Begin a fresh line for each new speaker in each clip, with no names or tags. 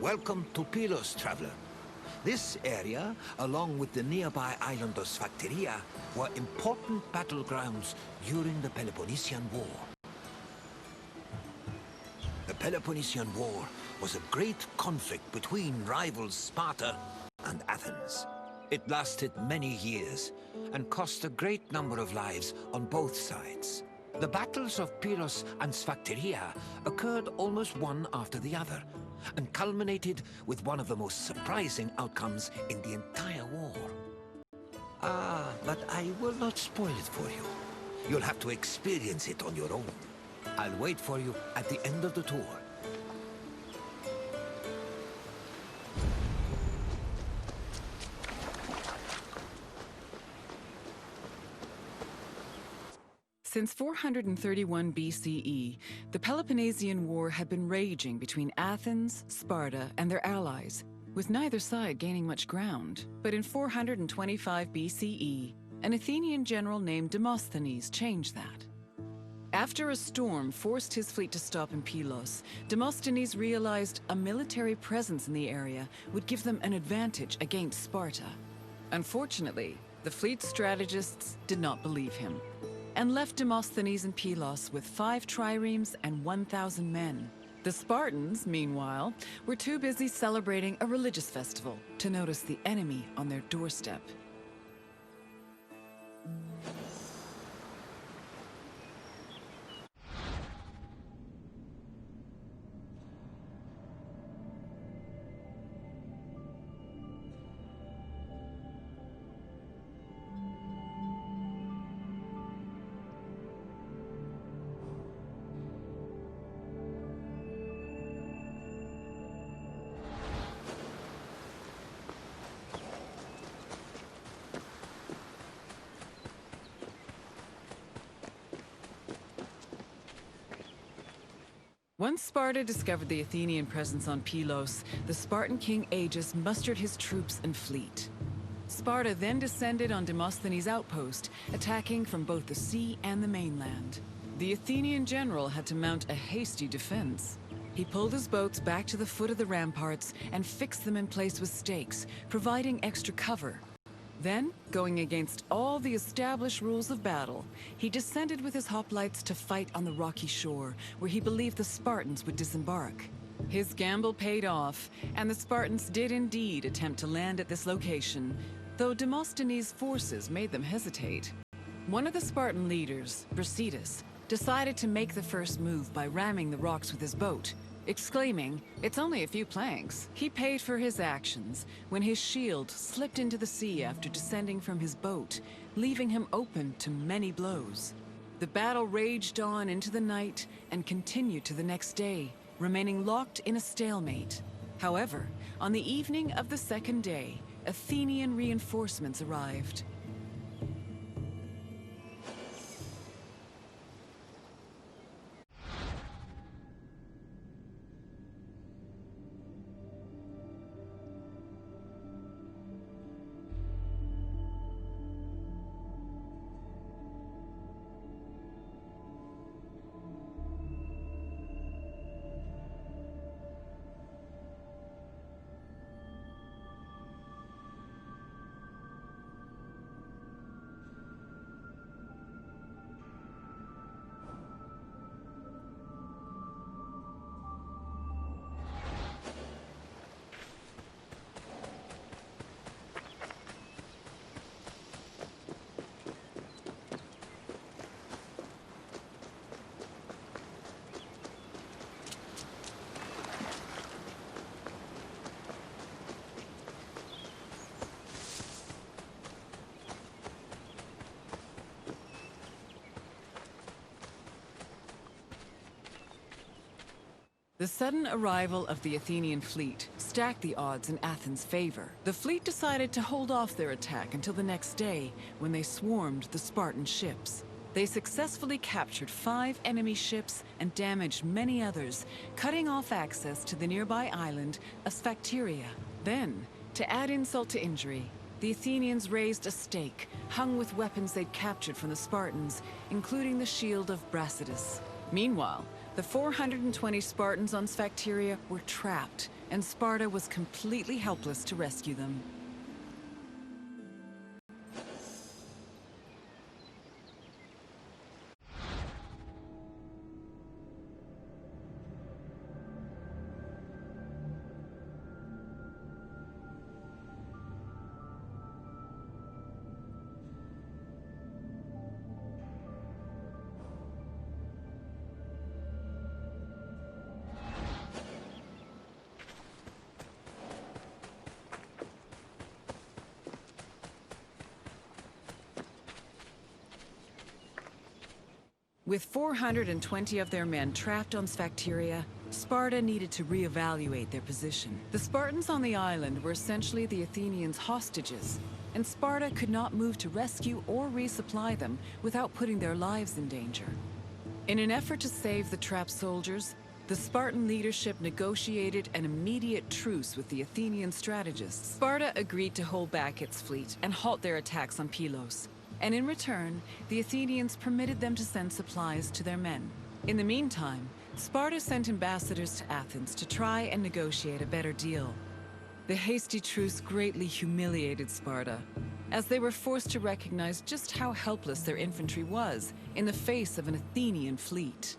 Welcome to Pylos, traveler. This area, along with the nearby island of Sphakteria, were important battlegrounds during the Peloponnesian War. The Peloponnesian War was a great conflict between rivals Sparta and Athens. It lasted many years and cost a great number of lives on both sides. The battles of Pylos and Sphakteria occurred almost one after the other, and culminated with one of the most surprising outcomes in the entire war. But I will not spoil it for you. You'll have to experience it on your own. I'll wait for you at the end of the tour.
Since 431 BCE, the Peloponnesian War had been raging between Athens, Sparta, and their allies, with neither side gaining much ground. But in 425 BCE, an Athenian general named Demosthenes changed that. After a storm forced his fleet to stop in Pylos, Demosthenes realized a military presence in the area would give them an advantage against Sparta. Unfortunately, the fleet strategists did not believe him, and left Demosthenes in Pylos with 5 triremes and 1,000 men. The Spartans, meanwhile, were too busy celebrating a religious festival to notice the enemy on their doorstep. Once Sparta discovered the Athenian presence on Pylos, the Spartan king Agis mustered his troops and fleet. Sparta then descended on Demosthenes' outpost, attacking from both the sea and the mainland. The Athenian general had to mount a hasty defense. He pulled his boats back to the foot of the ramparts and fixed them in place with stakes, providing extra cover. Then, going against all the established rules of battle, he descended with his hoplites to fight on the rocky shore, where he believed the Spartans would disembark. His gamble paid off, and the Spartans did indeed attempt to land at this location, though Demosthenes' forces made them hesitate. One of the Spartan leaders, Brasidas, decided to make the first move by ramming the rocks with his boat, exclaiming, "It's only a few planks." He paid for his actions when his shield slipped into the sea after descending from his boat, leaving him open to many blows. The battle raged on into the night and continued to the next day, remaining locked in a stalemate. However, on the evening of the second day, Athenian reinforcements arrived. The sudden arrival of the Athenian fleet stacked the odds in Athens' favor. The fleet decided to hold off their attack until the next day, when they swarmed the Spartan ships. They successfully captured 5 enemy ships and damaged many others, cutting off access to the nearby island of Sphakteria. Then, to add insult to injury, the Athenians raised a stake, hung with weapons they'd captured from the Spartans, including the shield of Brasidas. Meanwhile, the 420 Spartans on Sphakteria were trapped, and Sparta was completely helpless to rescue them. With 420 of their men trapped on Sphakteria, Sparta needed to reevaluate their position. The Spartans on the island were essentially the Athenians' hostages, and Sparta could not move to rescue or resupply them without putting their lives in danger. In an effort to save the trapped soldiers, the Spartan leadership negotiated an immediate truce with the Athenian strategists. Sparta agreed to hold back its fleet and halt their attacks on Pylos. And in return, the Athenians permitted them to send supplies to their men. In the meantime, Sparta sent ambassadors to Athens to try and negotiate a better deal. The hasty truce greatly humiliated Sparta, as they were forced to recognize just how helpless their infantry was in the face of an Athenian fleet.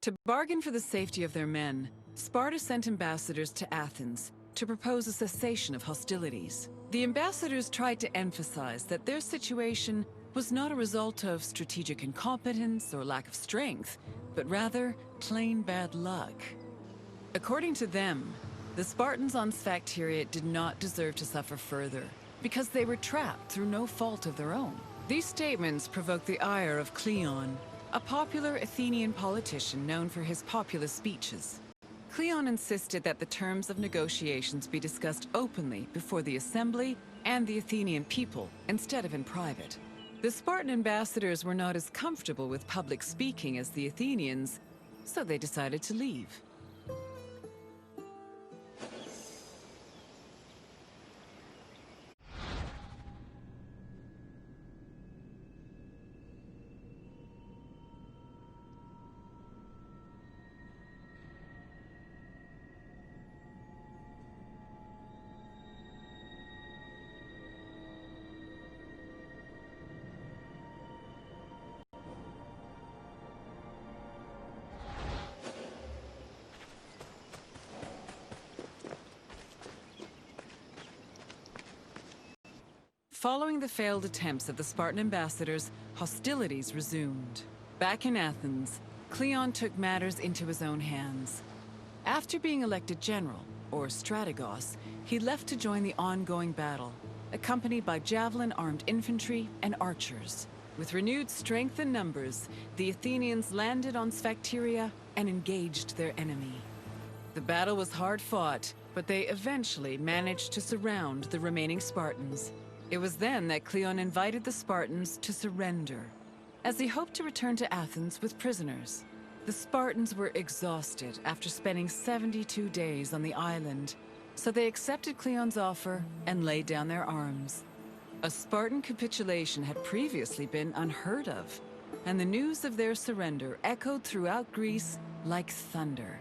To bargain for the safety of their men, Sparta sent ambassadors to Athens to propose a cessation of hostilities. The ambassadors tried to emphasize that their situation was not a result of strategic incompetence or lack of strength, but rather plain bad luck. According to them, the Spartans on Sphakteria did not deserve to suffer further, because they were trapped through no fault of their own. These statements provoked the ire of Cleon, a popular Athenian politician known for his populist speeches. Cleon insisted that the terms of negotiations be discussed openly before the assembly and the Athenian people, instead of in private. The Spartan ambassadors were not as comfortable with public speaking as the Athenians, so they decided to leave. Following the failed attempts of the Spartan ambassadors, hostilities resumed. Back in Athens, Cleon took matters into his own hands. After being elected general, or strategos, he left to join the ongoing battle, accompanied by javelin-armed infantry and archers. With renewed strength and numbers, the Athenians landed on Sphakteria and engaged their enemy. The battle was hard fought, but they eventually managed to surround the remaining Spartans. It was then that Cleon invited the Spartans to surrender, as he hoped to return to Athens with prisoners. The Spartans were exhausted after spending 72 days on the island, so they accepted Cleon's offer and laid down their arms. A Spartan capitulation had previously been unheard of, and the news of their surrender echoed throughout Greece like thunder.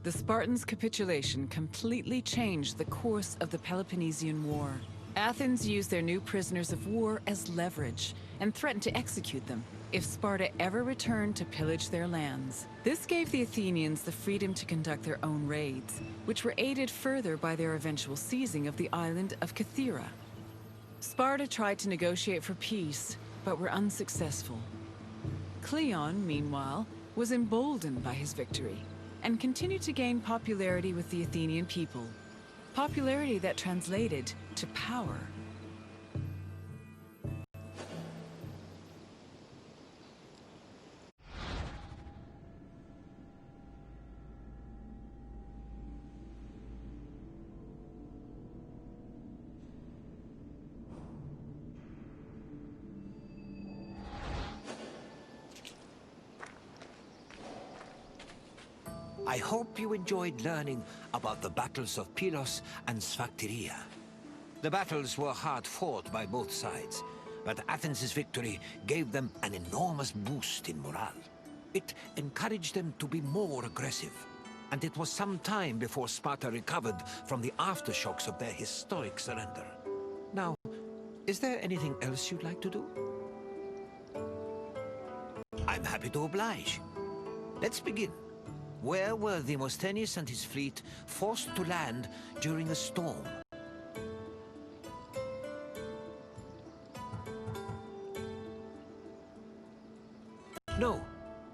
The Spartans' capitulation completely changed the course of the Peloponnesian War. Athens used their new prisoners of war as leverage and threatened to execute them if Sparta ever returned to pillage their lands. This gave the Athenians the freedom to conduct their own raids, which were aided further by their eventual seizing of the island of Sphakteria. Sparta tried to negotiate for peace, but were unsuccessful. Cleon, meanwhile, was emboldened by his victory and continued to gain popularity with the Athenian people. Popularity that translated to power.
I hope you enjoyed learning about the battles of Pylos and Sphakteria. The battles were hard fought by both sides, but Athens' victory gave them an enormous boost in morale. It encouraged them to be more aggressive, and it was some time before Sparta recovered from the aftershocks of their historic surrender. Now, is there anything else you'd like to do? I'm happy to oblige. Let's begin. Where were Demosthenes and his fleet forced to land during a storm? No,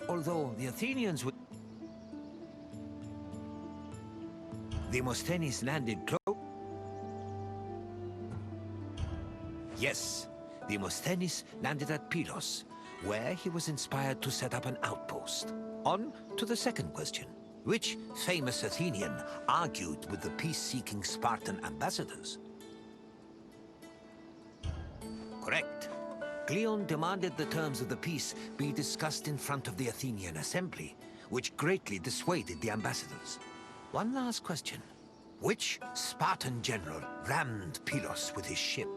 although the Athenians would... Demosthenes landed close... Yes, Demosthenes landed at Pylos, where he was inspired to set up an outpost. On to the second question. Which famous Athenian argued with the peace-seeking Spartan ambassadors? Correct. Cleon demanded the terms of the peace be discussed in front of the Athenian assembly, which greatly dissuaded the ambassadors. One last question. Which Spartan general rammed Pylos with his ship?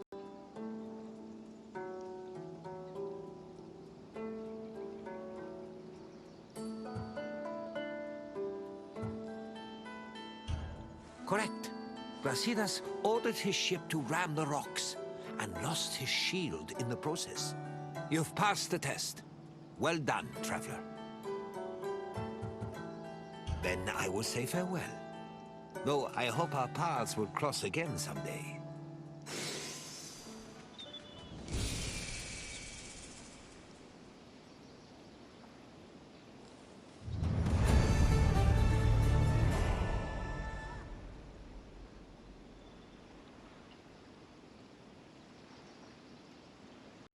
Correct. Brasidas ordered his ship to ram the rocks and lost his shield in the process. You've passed the test. Well done, traveler. Then I will say farewell. Though I hope our paths will cross again someday.